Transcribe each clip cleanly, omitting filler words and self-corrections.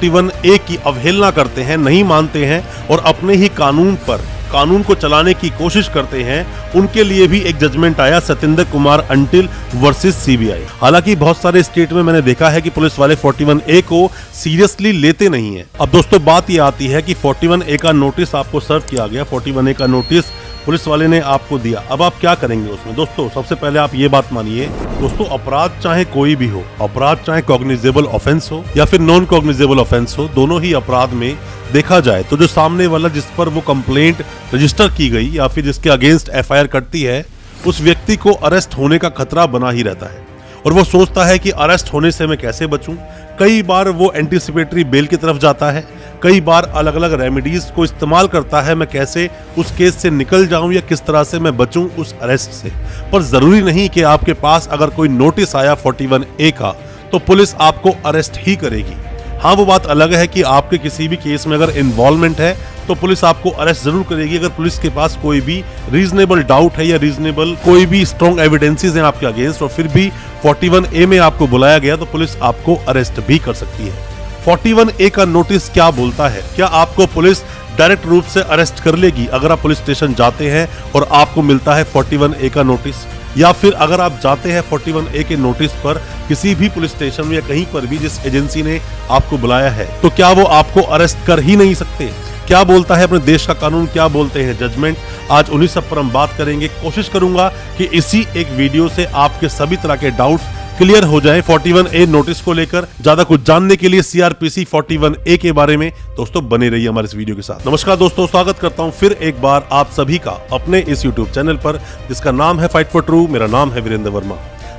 41A की अवहेलना करते हैं, नहीं मानते हैं और अपने ही कानून को चलाने की कोशिश करते हैं, उनके लिए भी एक जजमेंट आया Satyendra Kumar until versus CBI. हालांकि बहुत सारे स्टेट में मैंने देखा है कि पुलिस वाले 41A को सीरियसली लेते नहीं है। अब दोस्तों बात ये आती है कि 41A का नोटिस आपको सर्व किया गया, 41A का नोटिस पुलिस वाले ने आपको दिया, अब आप क्या करेंगे उसमें? दोस्तों सबसे पहले आप ये बात मानिए दोस्तों, अपराध चाहे कोई भी हो, अपराध चाहे कॉग्निजेबल ऑफेंस हो या फिर नॉन कॉग्निजेबल ऑफेंस हो, दोनों ही अपराध में देखा जाए तो जो सामने वाला जिस पर वो कंप्लेंट रजिस्टर की गई या फिर जिसके अगेंस्ट FIR कटती है, उस व्यक्ति को अरेस्ट होने का खतरा बना ही रहता है और वो सोचता है कि अरेस्ट होने से मैं कैसे बचूं। कई बार वो एंटीसिपेटरी बेल की तरफ जाता है, कई बार अलग अलग रेमेडीज को इस्तेमाल करता है, मैं कैसे उस केस से निकल जाऊं या किस तरह से मैं बचूं उस अरेस्ट से। पर जरूरी नहीं कि आपके पास अगर कोई नोटिस आया 41A का तो पुलिस आपको अरेस्ट ही करेगी। हाँ, वो बात अलग है कि आपके किसी भी केस में अगर इन्वॉल्वमेंट है तो पुलिस आपको अरेस्ट जरूर करेगी अगर पुलिस के पास कोई भी रीजनेबल डाउट है या रीजनेबल कोई भी स्ट्रॉन्ग एविडेंसेस हैं आपके अगेंस्ट और फिर भी 41A में आपको बुलाया गया तो पुलिस आपको अरेस्ट भी कर सकती है। 41A का नोटिस क्या बोलता है? क्या आपको पुलिस डायरेक्ट रूप से अरेस्ट कर लेगी अगर आप पुलिस स्टेशन जाते हैं और आपको मिलता है 41A का नोटिस, या फिर अगर आप जाते हैं 41A के नोटिस पर किसी भी पुलिस स्टेशन में या कहीं पर भी जिस एजेंसी ने आपको बुलाया है, तो क्या वो आपको अरेस्ट कर ही नहीं सकते? क्या बोलता है अपने देश का कानून, क्या बोलते हैं जजमेंट, आज उन्हीं सब पर हम बात करेंगे। कोशिश करूंगा कि इसी एक वीडियो से आपके सभी तरह के डाउट्स क्लियर हो जाए 41A नोटिस को लेकर। ज्यादा कुछ जानने के लिए CRPC 41A के बारे में दोस्तों बने रहिए हमारे इस वीडियो के साथ। नमस्कार दोस्तों, स्वागत करता हूं फिर एक बार आप सभी का अपने इस YouTube चैनल पर जिसका नाम है फाइट फॉर ट्रू। मेरा नाम है वीरेंद्र वर्मा।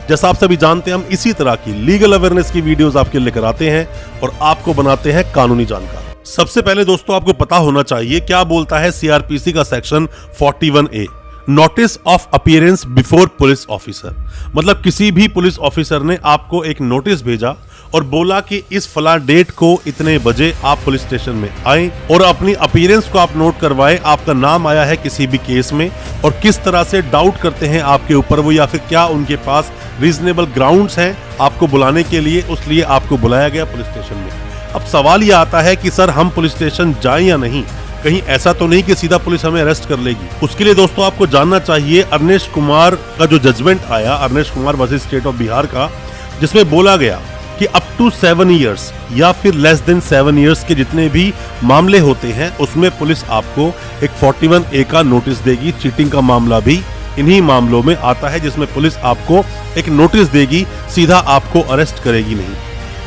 जैसा आप सभी जानते हैं, हम इसी तरह की लीगल अवेयरनेस की वीडियोस आपके लेकर आते हैं और आपको बनाते हैं कानूनी जानकार। सबसे पहले दोस्तों आपको पता होना चाहिए क्या बोलता है CRPC का section 41A, notice of appearance before police officer. मतलब किसी भी पुलिस ऑफिसर ने आपको एक नोटिस भेजा और बोला कि इस फला डेट को इतने बजे आप पुलिस स्टेशन में आए और अपनी अपीयरेंस को आप नोट करवाएं, आपका नाम आया है किसी भी केस में और किस तरह से डाउट करते हैं आपके ऊपर वो, या फिर क्या उनके पास रीजनेबल ग्राउंड्स हैं आपको बुलाने के लिए, उसलिए आपको बुलाया गया पुलिस स्टेशन में। अब सवाल ये आता है कि सर हम पुलिस स्टेशन जाएं या नहीं, कहीं ऐसा तो नहीं कि सीधा पुलिस हमें अरेस्ट कर लेगी। उसके लिए दोस्तों आपको जानना चाहिए अरनेश कुमार का जो जजमेंट आया, Arnesh Kumar versus state of Bihar का, जिसमें बोला गया कि अप टू 7 इयर्स या फिर लेस देन 7 इयर्स के जितने भी मामले होते हैं उसमें पुलिस आपको एक 41A का नोटिस देगी। चीटिंग का मामला भी इन्हीं मामलों में आता है जिसमें पुलिस आपको एक नोटिस देगी, सीधा आपको अरेस्ट करेगी नहीं।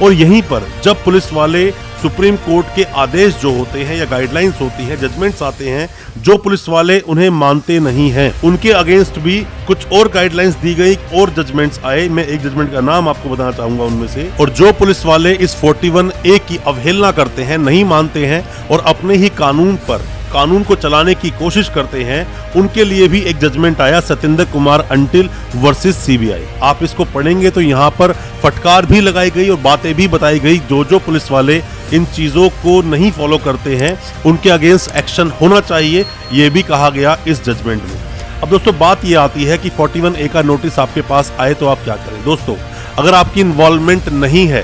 और यहीं पर जब पुलिस वाले सुप्रीम कोर्ट के आदेश जो होते हैं या गाइडलाइंस होती हैं, जजमेंट्स आते हैं, जो पुलिस वाले उन्हें मानते नहीं हैं, उनके अगेंस्ट भी कुछ और गाइडलाइंस दी गई और जजमेंट्स आए। मैं एक जजमेंट का नाम आपको बताना चाहूंगा उनमें से। और जो पुलिस वाले इस 41A की अवहेलना करते हैं, नहीं मानते हैं और अपने ही कानून को चलाने की कोशिश करते हैं, उनके लिए भी एक जजमेंट आया Satyendra Kumar until versus CBI। आप इसको पढ़ेंगे तो यहाँ पर फटकार भी लगाई गई और बातें भी बताई गई, जो पुलिस वाले इन चीजों को नहीं फॉलो करते हैं उनके अगेंस्ट एक्शन होना चाहिए, ये भी कहा गया इस जजमेंट में। अब दोस्तों बात ये आती है कि 41A का नोटिस आपके पास आए तो आप क्या करें। दोस्तों अगर आपकी इन्वॉल्वमेंट नहीं है,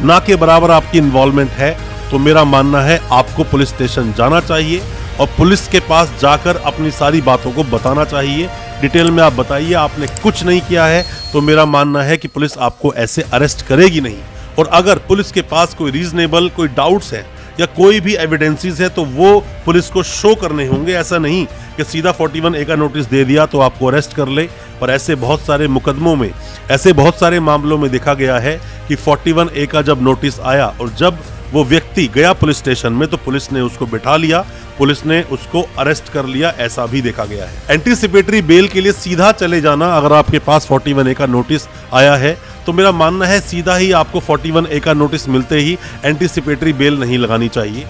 ना के बराबर आपकी इन्वॉल्वमेंट है, तो मेरा मानना है आपको पुलिस स्टेशन जाना चाहिए और पुलिस के पास जाकर अपनी सारी बातों को बताना चाहिए। डिटेल में आप बताइए आपने कुछ नहीं किया है तो मेरा मानना है कि पुलिस आपको ऐसे अरेस्ट करेगी नहीं। और अगर पुलिस के पास कोई रीजनेबल कोई डाउट्स है या कोई भी एविडेंसेस है तो वो पुलिस को शो करने होंगे। ऐसा नहीं कि सीधा 41A का नोटिस दे दिया तो आपको अरेस्ट कर ले। पर ऐसे बहुत सारे मुकदमों में, ऐसे बहुत सारे मामलों में देखा गया है कि 41A का जब नोटिस आया और जब वो व्यक्ति गया पुलिस स्टेशन में तो पुलिस ने उसको बिठा लिया, पुलिस ने उसको अरेस्ट कर लिया, ऐसा भी देखा गया है। एंटीसिपेटरी बेल के लिए सीधा चले जाना, अगर आपके पास 41A का नोटिस आया है तो मेरा मानना है सीधा ही आपको 41A का नोटिस मिलते ही एंटीसिपेटरी बेल नहीं लगानी चाहिए।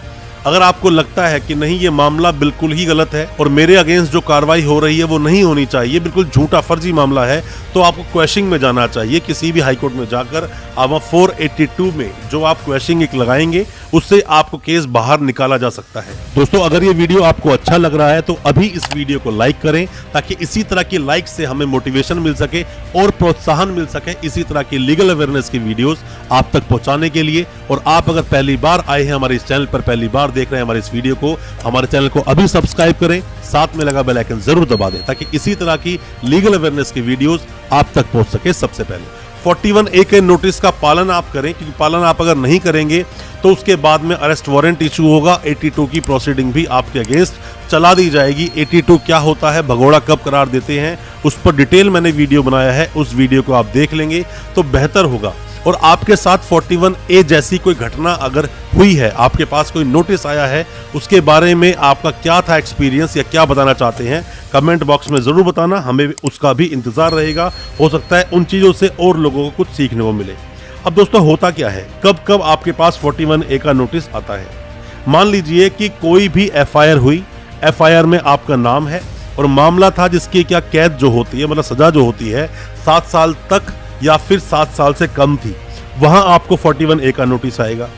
अगर आपको लगता है कि नहीं ये मामला बिल्कुल ही गलत है और मेरे अगेंस्ट जो कार्रवाई हो रही है वो नहीं होनी चाहिए, बिल्कुल झूठा फर्जी मामला है, तो आपको क्वेश्चनिंग में जाना चाहिए। किसी भी हाईकोर्ट में जाकर आप 482 में जो आप क्वेश्चनिंग एक लगाएंगे उससे आपको केस बाहर निकाला जा सकता है। दोस्तों, अगर ये वीडियो आपको अच्छा लग रहा है तो अभी इस वीडियो को लाइक करें, ताकि इसी तरह की लाइक से हमें मोटिवेशन मिल सके और प्रोत्साहन मिल सके इसी तरह की लीगल अवेयरनेस की वीडियोस आप तक पहुंचाने के लिए। और आप अगर पहली बार आए हैं हमारे इस चैनल पर, पहली बार देख रहे हैं हमारे इस वीडियो को, हमारे चैनल को अभी सब्सक्राइब करें, साथ में लगा बेल आइकन जरूर दबा दें, ताकि इसी तरह की लीगल अवेयरनेस की वीडियोस आप तक पहुंच सके सबसे पहले। 41A के नोटिस का पालन आप करें, क्योंकि पालन आप अगर नहीं करेंगे तो उसके बाद में अरेस्ट वारंट इशू होगा। 82 की प्रोसीडिंग भी आपके अगेंस्ट चला दी जाएगी। 82 क्या होता है, भगोड़ा कब करार देते हैं, उस पर डिटेल मैंने वीडियो बनाया है, उस वीडियो को आप देख लेंगे तो बेहतर होगा। और आपके साथ 41A जैसी कोई घटना अगर हुई है, आपके पास कोई नोटिस आया है, उसके बारे में आपका क्या था एक्सपीरियंस या क्या बताना चाहते हैं, कमेंट बॉक्स में जरूर बताना, हमें उसका भी इंतजार रहेगा। हो सकता है उन चीजों से और लोगों को कुछ सीखने को मिले। अब दोस्तों, होता क्या है, कब कब आपके पास 41A का नोटिस आता है। मान लीजिए कि कोई भी FIR हुई, FIR में आपका नाम है और मामला था जिसकी क्या कैद जो होती है, मतलब सजा जो होती है 7 साल तक या फिर 7 साल से कम थी, वहां आपको 41A का नोटिस आएगा।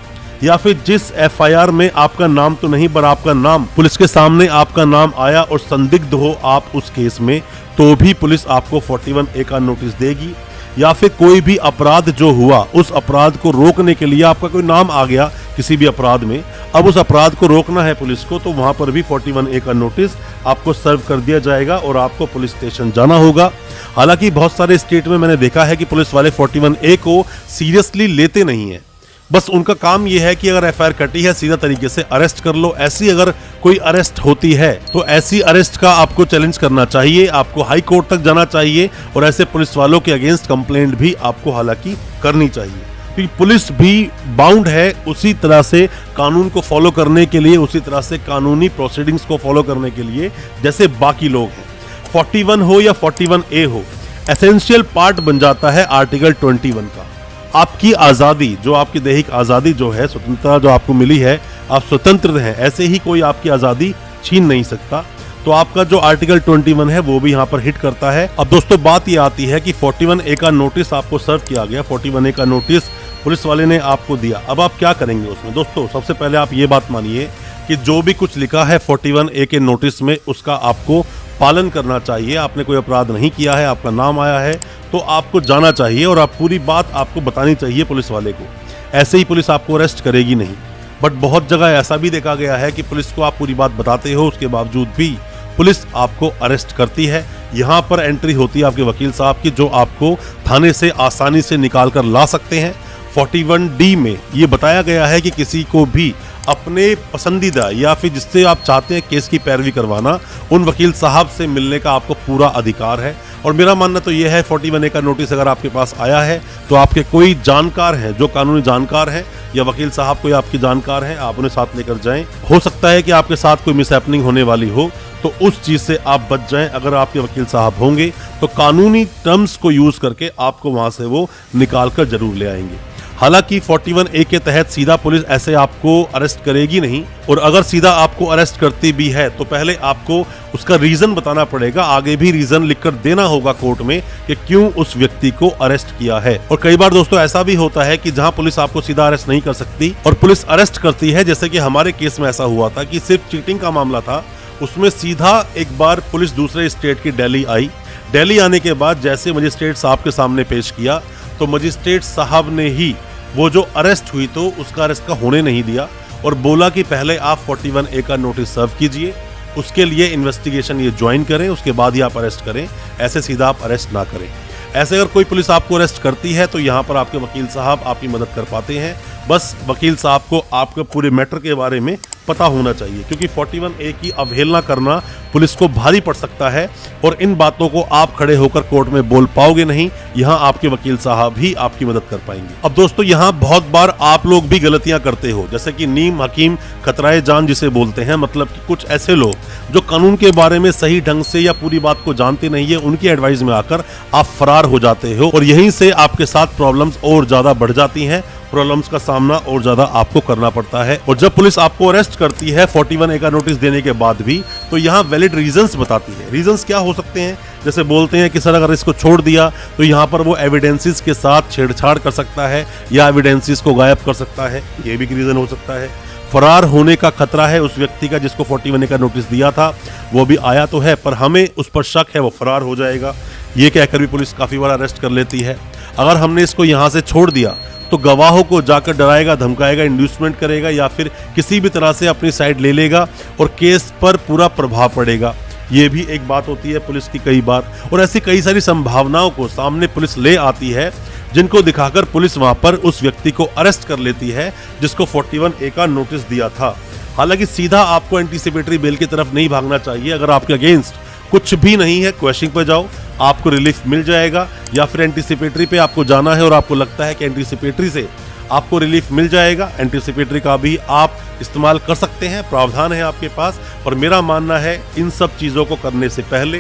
या फिर जिस FIR में आपका नाम तो नहीं पर आपका नाम पुलिस के सामने आपका नाम आया और संदिग्ध हो आप उस केस में, तो भी पुलिस आपको 41A का नोटिस देगी। या फिर कोई भी अपराध जो हुआ, उस अपराध को रोकने के लिए आपका कोई नाम आ गया किसी भी अपराध में, अब उस अपराध को रोकना है पुलिस को, तो वहां पर भी 41A का नोटिस आपको सर्व कर दिया जाएगा और आपको पुलिस स्टेशन जाना होगा। हालांकि बहुत सारे स्टेट में मैंने देखा है कि पुलिस वाले 41A को सीरियसली लेते नहीं है, बस उनका काम यह है कि अगर FIR कटी है सीधा तरीके से अरेस्ट कर लो। ऐसी अगर कोई अरेस्ट होती है तो ऐसी अरेस्ट का आपको चैलेंज करना चाहिए, आपको हाई कोर्ट तक जाना चाहिए और ऐसे पुलिस वालों के अगेंस्ट कंप्लेंट भी आपको हालांकि करनी चाहिए, क्योंकि पुलिस भी बाउंड है उसी तरह से कानून को फॉलो करने के लिए, उसी तरह से कानूनी प्रोसीडिंग्स को फॉलो करने के लिए जैसे बाकी लोग हैं। 41 हो या 41A हो, एसेंशियल पार्ट बन जाता है आर्टिकल 21 का। आपकी आज़ादी, जो आपकी दैहिक आज़ादी जो है, स्वतंत्रता जो आपको मिली है, आप स्वतंत्र हैं, ऐसे ही कोई आपकी आज़ादी छीन नहीं सकता। तो आपका जो आर्टिकल 21 है वो भी यहाँ पर हिट करता है। अब दोस्तों, बात ये आती है कि 41A का नोटिस आपको सर्व किया गया, 41A का नोटिस पुलिस वाले ने आपको दिया, अब आप क्या करेंगे उसमें। दोस्तों, सबसे पहले आप ये बात मानिए कि जो भी कुछ लिखा है 41A के नोटिस में, उसका आपको पालन करना चाहिए। आपने कोई अपराध नहीं किया है, आपका नाम आया है तो आपको जाना चाहिए और आप पूरी बात आपको बतानी चाहिए पुलिस वाले को। ऐसे ही पुलिस आपको अरेस्ट करेगी नहीं। बट बहुत जगह ऐसा भी देखा गया है कि पुलिस को आप पूरी बात बताते हो, उसके बावजूद भी पुलिस आपको अरेस्ट करती है। यहाँ पर एंट्री होती है आपके वकील साहब की, जो आपको थाने से आसानी से निकाल कर ला सकते हैं। 41D में ये बताया गया है कि किसी को भी अपने पसंदीदा या फिर जिससे आप चाहते हैं केस की पैरवी करवाना, उन वकील साहब से मिलने का आपको पूरा अधिकार है। और मेरा मानना तो यह है, 41A का नोटिस अगर आपके पास आया है तो आपके कोई जानकार हैं, जो कानूनी जानकार हैं या वकील साहब कोई आपकी जानकार हैं, आप उन्हें साथ लेकर जाएं। हो सकता है कि आपके साथ कोई मिसहैपनिंग होने वाली हो, तो उस चीज से आप बच जाएं। अगर आपके वकील साहब होंगे तो कानूनी टर्म्स को यूज करके आपको वहां से वो निकाल कर जरूर ले आएंगे। हालांकि 41A के तहत सीधा पुलिस ऐसे आपको अरेस्ट करेगी नहीं, और अगर सीधा आपको अरेस्ट करती भी है तो पहले आपको उसका रीजन बताना पड़ेगा, आगे भी रीजन लिखकर देना होगा कोर्ट में कि क्यों उस व्यक्ति को अरेस्ट किया है। और कई बार दोस्तों ऐसा भी होता है कि जहां पुलिस आपको सीधा अरेस्ट नहीं कर सकती और पुलिस अरेस्ट करती है, जैसे कि हमारे केस में ऐसा हुआ था कि सिर्फ चीटिंग का मामला था, उसमें सीधा एक बार पुलिस दूसरे स्टेट की दिल्ली आई। दिल्ली आने के बाद जैसे मजिस्ट्रेट साहब के सामने पेश किया तो मजिस्ट्रेट साहब ने ही वो जो अरेस्ट हुई तो उसका अरेस्ट का होने नहीं दिया और बोला कि पहले आप 41A का नोटिस सर्व कीजिए, उसके लिए इन्वेस्टिगेशन ये ज्वाइन करें, उसके बाद ही आप अरेस्ट करें, ऐसे सीधा आप अरेस्ट ना करें। ऐसे अगर कोई पुलिस आपको अरेस्ट करती है तो यहाँ पर आपके वकील साहब आपकी मदद कर पाते हैं। बस वकील साहब को आपके पूरे मैटर के बारे में पता होना चाहिए, क्योंकि 41A की अवहेलना करना पुलिस को भारी पड़ सकता है और इन बातों को आप खड़े होकर कोर्ट में बोल पाओगे नहीं, यहाँ आपके वकील साहब ही आपकी मदद कर पाएंगे। अब दोस्तों यहाँ बहुत बार आप लोग भी गलतियां करते हो, जैसे कि नीम हकीम खतराए जान जिसे बोलते हैं, मतलब कि कुछ ऐसे लोग जो कानून के बारे में सही ढंग से या पूरी बात को जानते नहीं है, उनकी एडवाइस में आकर आप फरार हो जाते हो और यहीं से आपके साथ प्रॉब्लम्स और ज्यादा बढ़ जाती हैं प्रॉब्लम्स का सामना और ज्यादा आपको करना पड़ता है। और जब पुलिस आपको अरेस्ट करती है 41A का नोटिस देने के बाद भी, तो यहाँ वैलिड रीजंस बताती है। रीजंस क्या हो सकते हैं? जैसे बोलते हैं कि सर अगर इसको छोड़ दिया तो यहाँ पर वो एविडेंसेस के साथ छेड़छाड़ कर सकता है या एविडेंसेस को गायब कर सकता है, ये भी रीजन हो सकता है। फरार होने का खतरा है उस व्यक्ति का जिसको 41A का नोटिस दिया था, वो भी आया तो है पर हमें उस पर शक है वो फरार हो जाएगा, ये कहकर भी पुलिस काफी बार अरेस्ट कर लेती है। अगर हमने इसको यहाँ से छोड़ दिया तो गवाहों को जाकर डराएगा, धमकाएगा, इंड्यूसमेंट करेगा या फिर किसी भी तरह से अपनी साइड ले लेगा और केस पर पूरा प्रभाव पड़ेगा, ये भी एक बात होती है पुलिस की कई बार। और ऐसी कई सारी संभावनाओं को सामने पुलिस ले आती है जिनको दिखाकर पुलिस वहां पर उस व्यक्ति को अरेस्ट कर लेती है जिसको 41A का नोटिस दिया था। हालांकि सीधा आपको एंटीसिपेटरी बेल की तरफ नहीं भागना चाहिए। अगर आपके अगेंस्ट कुछ भी नहीं है, क्वेश्चनिंग पर जाओ, आपको रिलीफ मिल जाएगा। या फिर एंटीसिपेटरी पे आपको जाना है और आपको लगता है कि एंटीसिपेटरी से आपको रिलीफ मिल जाएगा, एंटीसिपेटरी का भी आप इस्तेमाल कर सकते हैं, प्रावधान है आपके पास। और मेरा मानना है इन सब चीज़ों को करने से पहले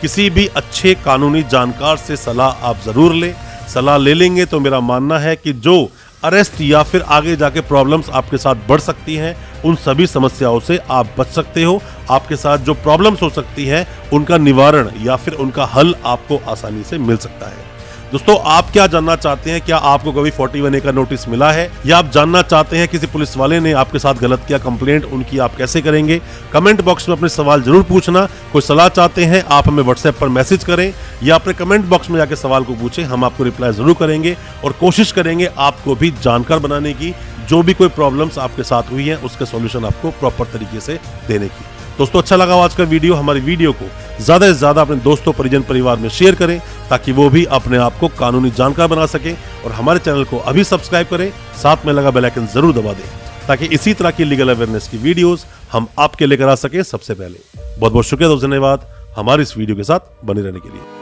किसी भी अच्छे कानूनी जानकार से सलाह आप ज़रूर लें। सलाह ले लेंगे तो मेरा मानना है कि जो अरेस्ट या फिर आगे जाके प्रॉब्लम्स आपके साथ बढ़ सकती हैं, उन सभी समस्याओं से आप बच सकते हो। आपके साथ जो प्रॉब्लम्स हो सकती हैं उनका निवारण या फिर उनका हल आपको आसानी से मिल सकता है। दोस्तों, आप क्या जानना चाहते हैं? क्या आपको कभी 41A का नोटिस मिला है या आप जानना चाहते हैं किसी पुलिस वाले ने आपके साथ गलत किया, कंप्लेंट उनकी आप कैसे करेंगे? कमेंट बॉक्स में अपने सवाल जरूर पूछना। कोई सलाह चाहते हैं आप हमें व्हाट्सएप पर मैसेज करें या अपने कमेंट बॉक्स में जाकर सवाल को पूछें, हम आपको रिप्लाई जरूर करेंगे और कोशिश करेंगे आपको भी जानकार बनाने की। जो भी कोई प्रॉब्लम्स आपके साथ हुई है उसके सॉल्यूशन आपको प्रॉपर तरीके से देने की। दोस्तों, अच्छा लगा आज का वीडियो? हमारी वीडियो को ज्यादा से ज्यादा अपने दोस्तों, परिजन, परिवार में शेयर करें ताकि वो भी अपने आप को कानूनी जानकार बना सके। और हमारे चैनल को अभी सब्सक्राइब करें, साथ में लगा बेल आइकन जरूर दबा दें ताकि इसी तरह की लीगल अवेयरनेस की वीडियोस हम आपके लेकर आ सके सबसे पहले। बहुत बहुत शुक्रिया दोस्तों, धन्यवाद हमारी इस वीडियो के साथ बने रहने के लिए।